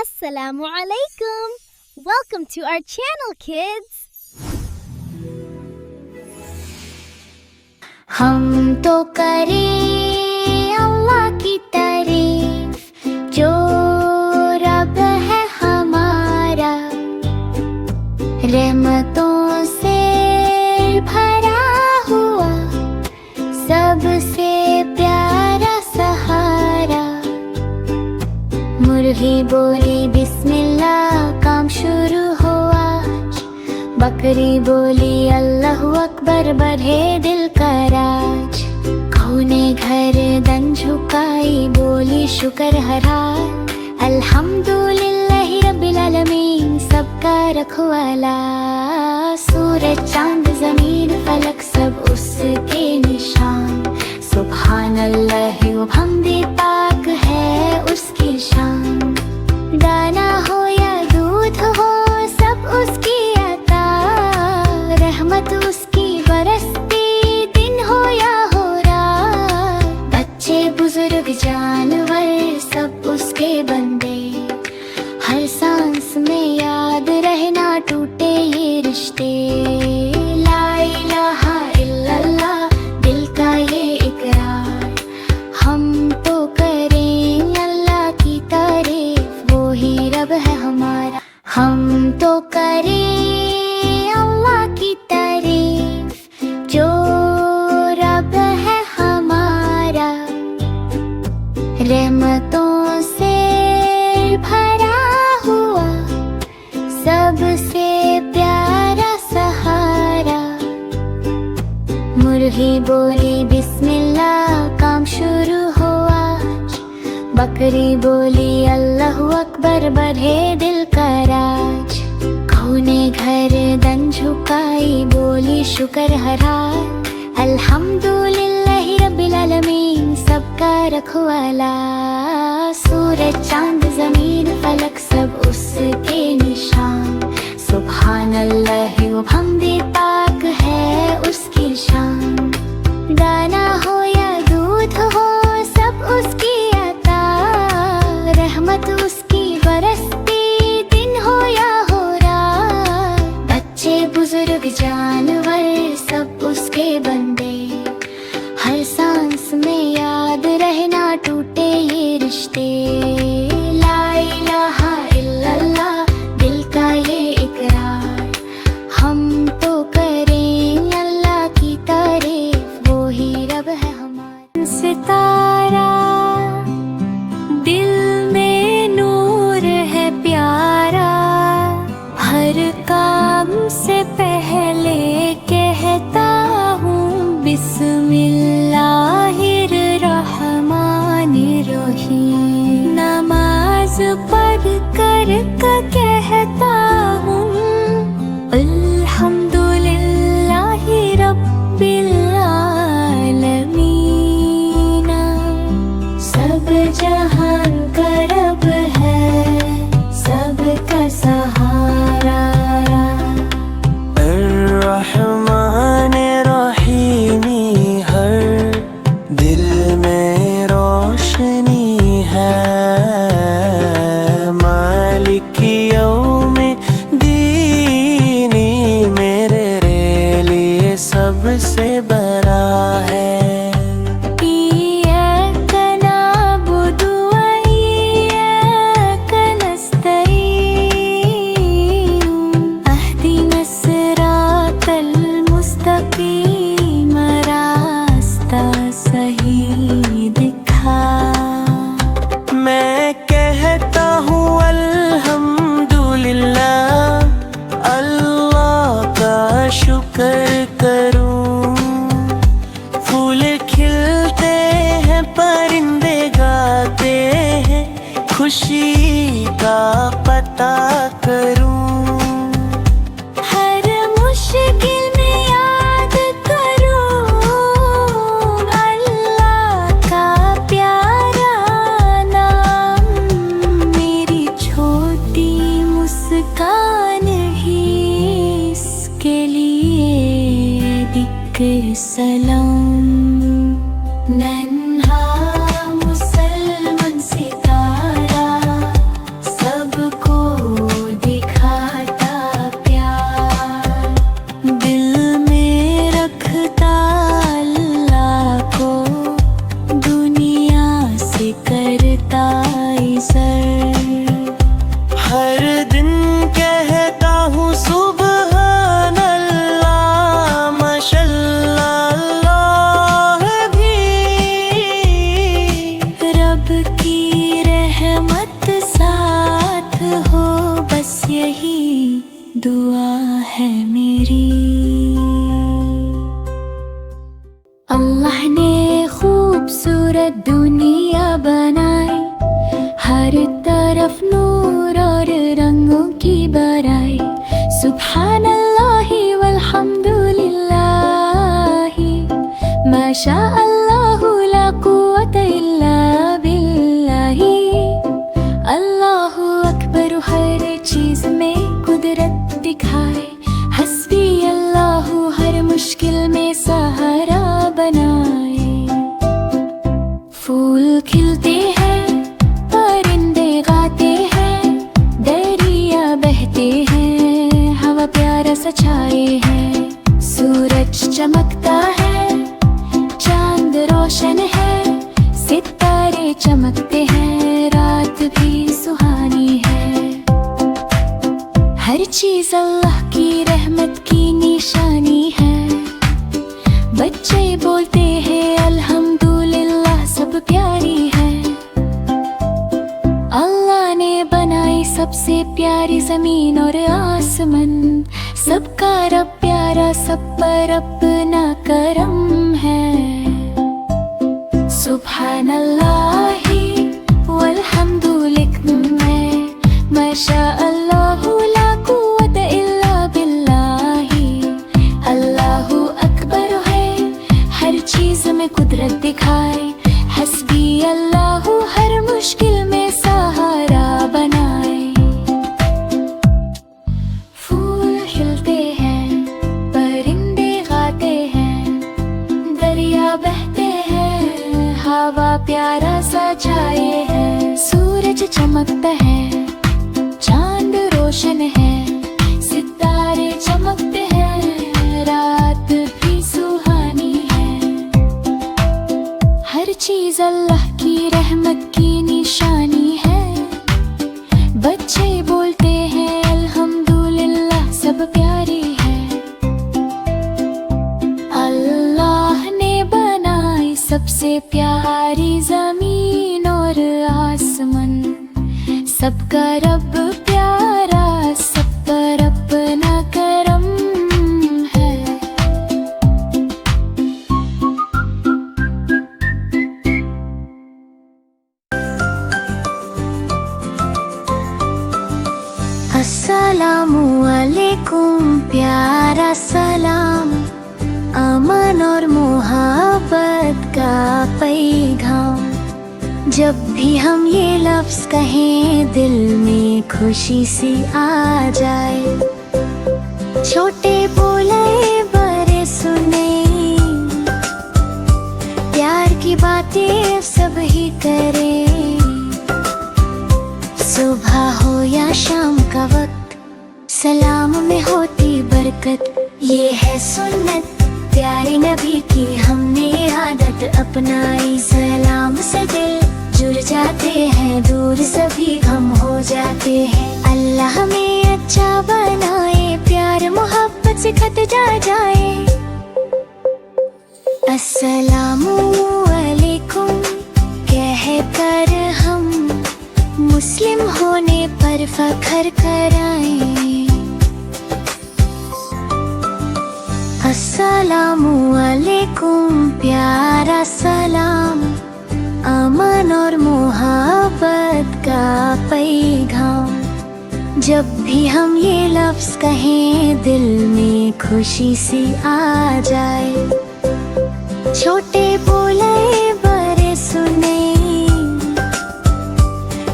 Assalamu alaikum. Welcome to our channel, kids. हम तो करें अल्लाह की तारीफ जो रब है हमारा, रहमतों से भरा हुआ सबसे प्यारा सहारा। मुर्गी बोली बिस्मिल्लाह, काम शुरू हुआ। बकरी बोली अल्लाहु अकबर, बढ़े दिल का राज। गऊ ने गर्दन झुकाई, बोली शुक्र हरा। अल्हम्दुलिल्लाहि रब्बिल आलमीन, सबका रखवाला। सूरज चांद जमीन फलक सब उसके निशान। सुभान अल्लाह व हमदे, पाक है उसकी शान। दाना हो या दूध हो सब उसकी अता, रहमत उसकी बरसती दिन हो या हो रात। बच्चे बुजुर्ग जानवर सब उसके बंदे, हर सांस में याद रहना टूटे ये रिश्ते। ला इलाहा इल्लल्लाह, दिल का ये इकरार। हम तो करें अल्लाह की तारीफ, वो ही रब है हमारा। हम तो करें अल्लाह की तारीफ जो रब है हमारा, रहमतों से भरा हुआ सबसे प्यारा सहारा। मुर्गी बोली बिस्मिल्लाह, काम शुरू हुआ। बकरी बोली अल्लाहु अकबर, बढ़े दिल का राज। गऊ ने गर्दन झुकाई, बोली शुक्र हरा। अल्हम्दुलिल्लाहि रब्बिल आलमीन, सबका रखवाला। सूरज चांद जमीन फलक सब उसके निशान। सुभान अल्लाह व हमदे, पाक है उसकी शान। दाना हो या दूध हो सब उसकी अता, रहमत उसकी बरसती दिन हो या हो रात। बच्चे बुजुर्ग जानवर सब उसके बंदे, हर सांस में याद रहना टूटे ये रिश्ते। ला इलाहा इल्लल्लाह, दिल का ये इकरार। हम तो करें अल्लाह की तारीफ, वो ही रब है हमारा। सितारा दिल में नूर है प्यारा, हर काम से पहले कहता हूँ बिस्मिल्लाहिर रहमानिर रहीम। नमाज पढ़ कर कहता हूँ अल्हम्दुलिल्लाहि रब्बिल आलमीन। सब जहान का रब है, सबका सहारा। अर्रहमान रहीमी, हर दिल में रोशनी है। मालिक यौम दीनी, मेरे लिए सबसे बड़ा है। मैं कहता हूँ अल्हम्दुलिल्लाह, अल्लाह का शुक्र करूँ। फूल खिलते हैं, परिंदे गाते हैं, खुशी का पता करूँ। हर मुश्किल में याद करूं अल्लाह का प्यारा नाम। मेरी छोटी मुस्कान ही इसके लिए दिक सलाम। नन्हा मुसलमान सितारा सब हर दिन कहता हूँ सुबहान अल्लाह, माशल्लाह भी। रब की रहमत साथ हो, बस यही दुआ है मेरी। अल्लाह ने खूबसूरत दुनिया बनाई, हर तरफ नूर और रंगों की बराई। सुब्हान अल्लाह वल्हम्दुलिल्लाह, माशा अल्लाह ला कुव्वता इल्ला बिल्लाह। अल्लाहु अकबर हर चीज में कुदरत दिखाए, हस्बी अल्लाहु हर मुश्किल में सहारा बनाए। फूल खिलते हैं, परिंदे गाते हैं, दरिया बहते हैं, हवा प्यारा सा छाए है। सूरज चमकता है, चांद रोशन है, सितारे चमकते हैं, रात भी सुहानी है। हर चीज अल्लाह की रहमत की निशानी है। बच्चे बोलते हैं अल्हम्दुलिल्लाह, सब प्यारी है। अल्लाह ने बनाई सबसे प्यारी जमीन और आसमान, सबका रब प्यारा, सब पर अपना करम है। सुभान अल्लाह वल्हम्दुलिल्लाह, माशा अल्लाह ला कुव्वता इल्ला बिल्लाह। अल्लाहु अकबर है, हर चीज में कुदरत दिखाए, हस्बी अल्लाह हर मुश्किल में सहारा बनाए। फूल खिलते हैं, परिंदे गाते हैं, दरिया बहते हैं, हवा प्यारा सा छाए है। सूरज चमकता है, चांद रोशन है, सितारे चमकते हैं, रात भी सुहानी है। हर चीज अल्लाह की रहमत की निशानी है। बच्चे बोलते हैं अल्हम्दुलिल्लाह, सब प्यारी है। अल्लाह ने बनाई सबसे प्यारी जमीन और आसमान, सबका रब प्यारा, सब पर अपना करम है। अस्सलामु अलैकुम, प्यारा सलाम, अमन और मोहब्बत का पैगाम। जब भी हम ये लफ्ज कहें, दिल में खुशी सी आ जाए। छोटे बोले बड़े सुने, प्यार की बातें सब ही करें। सुबह हो या शाम का वक्त, सलाम में होती बरकत। ये है सुन्नत प्यारे नबी की, हमने आदत अपनाई। सलाम से दिल जुड़ जाते हैं, दूर सभी गम हो जाते हैं। अल्लाह हमें अच्छा बनाए, प्यार मोहब्बत से खत जा जाए। अस्सलामु अलैकुम कह कर हम मुस्लिम होने पर फख्र कराएं। अस्सलामु अलैकुम, प्यारा सलाम, अमन और मोहब्बत का पैगाम। जब भी हम ये लफ्ज कहें, दिल में खुशी सी आ जाए। छोटे बोले बड़े सुने,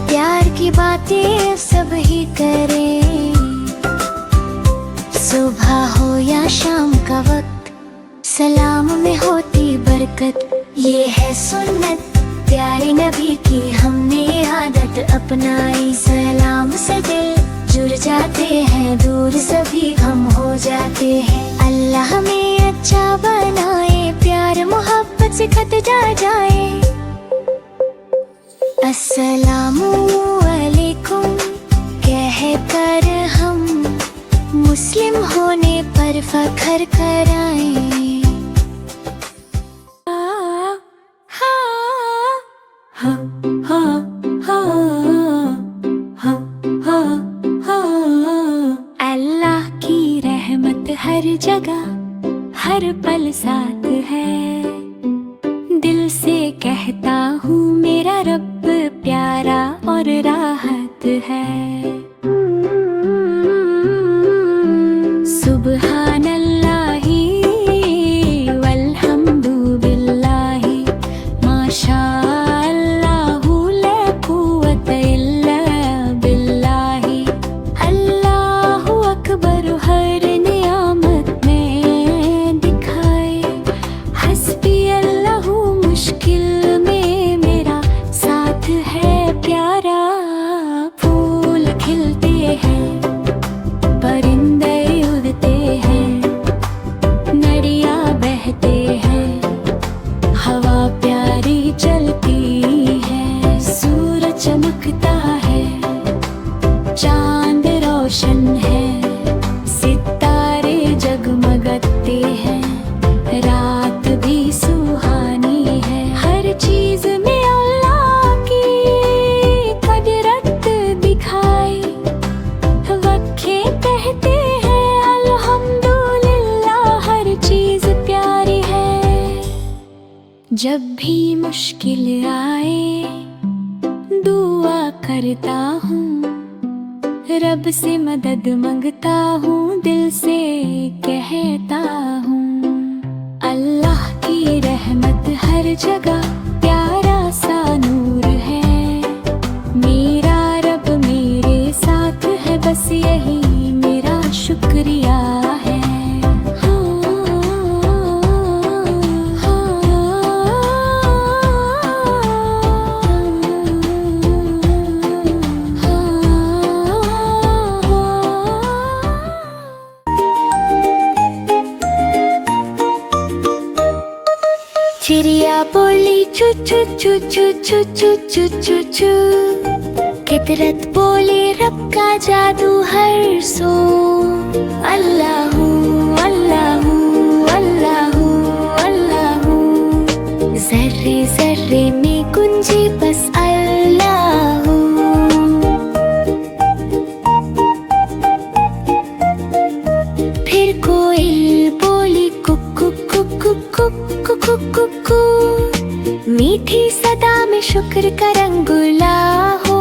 प्यार की बातें सब ही करें। सुबह हो या शाम का वक्त, सलाम में होती बरकत। ये है सुन्नत प्यारे नबी की, हमने आदत अपनाई। सलाम से दिल जुड़ जाते हैं, दूर सभी गम हो जाते हैं। अल्लाह हमें अच्छा बनाए, प्यार मोहब्बत से खत जा जाए। अस्सलामु अलैकुम कह पर फखर कराएं। अल्लाह की रहमत हर जगह हर पल साथ है। दिल से कहता हूँ मेरा रब प्यारा और राहत है। सुबहान अल्लाही वल्हम्दु बिल्लाही माशा अल्लाहु ला कुव्वत इल्ला बिल्लाही। अल्लाहु अकबर हर नियामत में दिखाए। हस्बी अल्लाहु मुश्किल में मेरा साथ है प्यारा। फूल खिलते हैं परिंदे उड़ते हैं, नदियाँ बहते हैं, हवा प्यारी चलती है। सूरज चमकता है, चांद रोशन है, सितारे जगमगाते हैं, रात भी सुहानी है। हर चीज में अल्लाह की कुदरत दिखाई। वक्खे कहते हैं अल्हम्दुलिल्लाह हर चीज प्यारी है। जब भी मुश्किल आए दुआ करता हूँ, रब से मदद मांगता हूँ, दिल से कहता हूँ। अल्लाह की रहमत हर जगह प्यारा सा नूर है। मेरा रब मेरे साथ है, बस यही मेरा शुक्रिया है। चिड़िया बोली चू चू चू चू चू चू चू चू चू। फितरत बोले रब का जादू हर सो। अल्लाहू अल्लाहू अल्लाहू अल्लाहू। जर्रे जर्रे में गुंजे बस अल्लाहू। फिर कोयल बोली कुकु कुकु कुकु कुकु कु। मीठी सदा में शुक्र का रंगुला हो।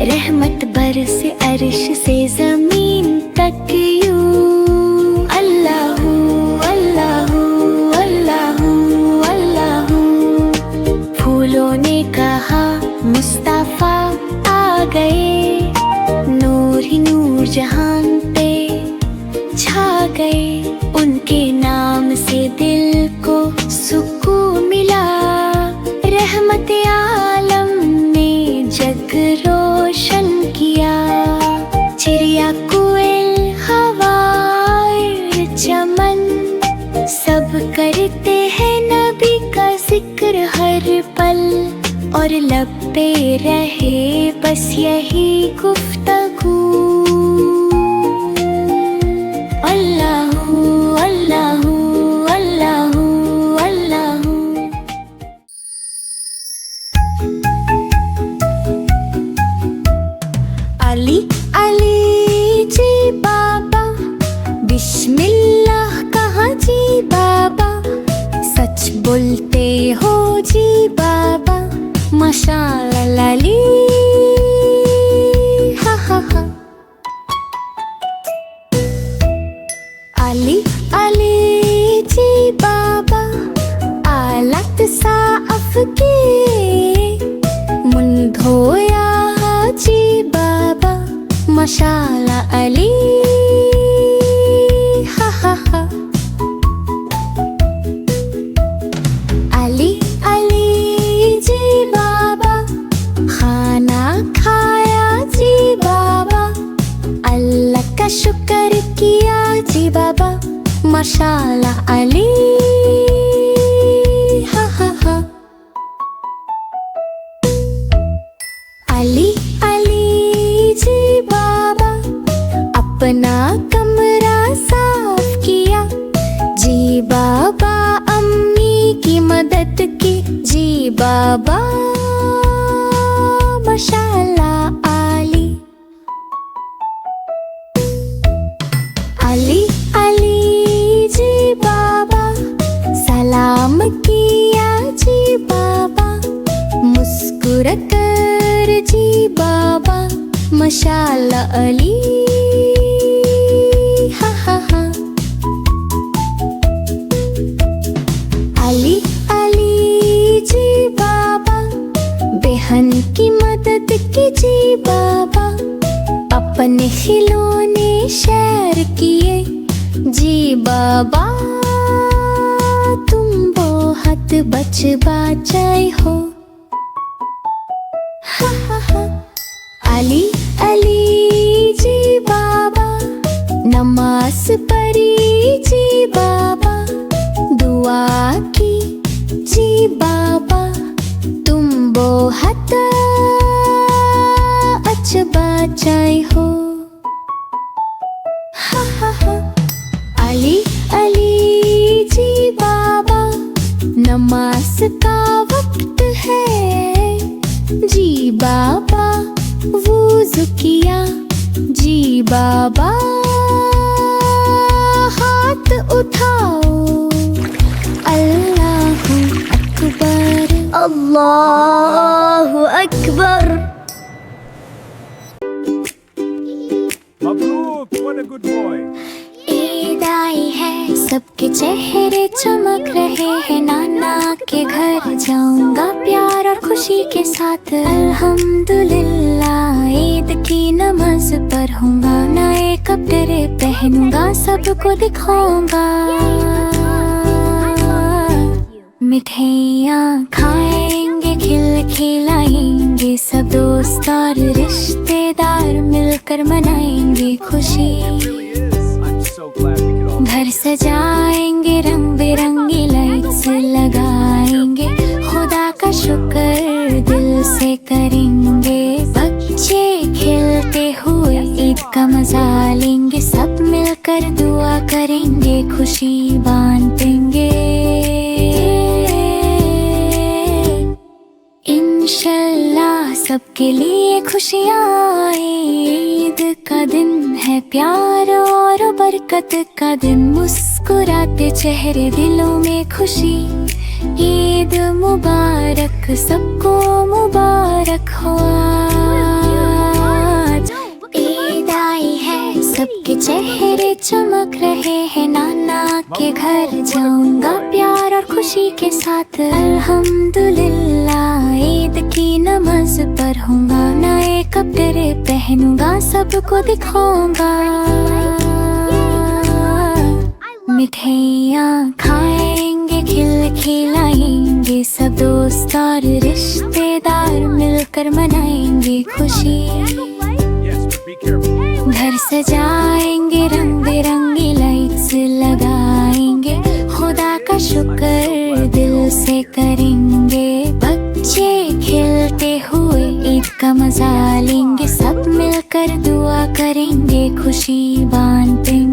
रहमत बरसे अर्श से जमीन तक यूं। अल्लाहू अल्लाहू अल्लाहू अल्लाहू। फूलों ने कहा मुस्तफा आ गए। नूर ही नूर जहान पे छा गए। उनके नाम से दिल को सुकून मिला। रहमत आलम ने जग रोशन किया। चिड़िया कोयल हवा चमन सब करते हैं नबी का जिक्र हर पल। और लब पे रहे बस यही गुफ्तगू। अल्लाहू अल्लाहू अल्लाहू अल्लाहू। अली अली जी बाबा बिस्मिल्लाह कहा जी बाबा। सच बोलते हो जी बाबा माशाअल्लाह अली। हा हा हा। अली अली जी बाबा आलत साफ के मुन धोया जी बाबा माशाअल्लाह अली। हा हा हा। अली अली जी बाबा खाना खाया जी बाबा। अल्लाह का शुक्र किया जी बाबा माशाअल्लाह अली। हा हा हा। अली अली जी बाबा अपना कमरा साफ इंशाल्लाह अली। हा हा हा। अली अली जी बाबा, बहन की मदद कीजिए बाबा। अपने खिलौने शेयर किए जी बाबा। तुम बहुत बच बचाए हो। हा हा हा। अली अली जी बाबा, नमाज पढ़ी जी बाबा। दुआ की जी बाबा, तुम बहुत अच्छा बचाए हो। हा हा हा। अली अली जी बाबा, नमाज का वक्त है जी बाबा। वुज़ू किया जी बाबा। हाथ उठाओ, अल्लाहु अकबर। अल्लाहु Akbar. Mabruk, what a good boy. Eid आई है, सबके चेहरे चमक रहे हैं। नाना के घर जाऊंगा प्यार और खुशी के साथ। अल्हम्दुलिल्लाह, ईद की नमाज पढ़ूंगा। नए कपड़े पहनूंगा, सबको दिखाऊंगा। मिठाइयाँ खाएंगे, खिलाएंगे। सब दोस्त और रिश्तेदार मिलकर मनाएंगे खुशी। I'm so glad we could all. घर सजाएंगे, रंग बिरंगी लाइट्स लगाएंगे। खुदा का शुक्र दिल से करेंगे। बच्चे खेलते हुए ईद का मजा लेंगे। सब मिलकर दुआ करेंगे, खुशी बांटेंगे। इंशाल्लाह सबके लिए खुशियाँ आए। ईद का दिन है प्यार और बरकत का दिन। मुस्कुराते चेहरे, दिलों में खुशी। ईद मुबारक, सबको मुबारक हो आज। ईद आई है, सबके चेहरे चमक रहे हैं। नाना के घर जाऊंगा प्यार और खुशी के साथ। अल्हम्दुलिल्लाह, ईद की नमाज पढ़ूंगा। नए कपड़े पहनूंगा, सबको दिखाऊंगा। मिठाइयाँ खाएंगे, खिलाएंगे। सब दोस्त और रिश्तेदार मिलकर मनाएंगे खुशी। Yes, but be careful. घर सजाएंगे, रंग बिरंगी लाइट्स लगाएंगे। खुदा का शुक्र दिल से करेंगे। बच्चे खेलते हुए ईद का मजा लेंगे। सब मिलकर दुआ करेंगे, खुशी बांटेंगे।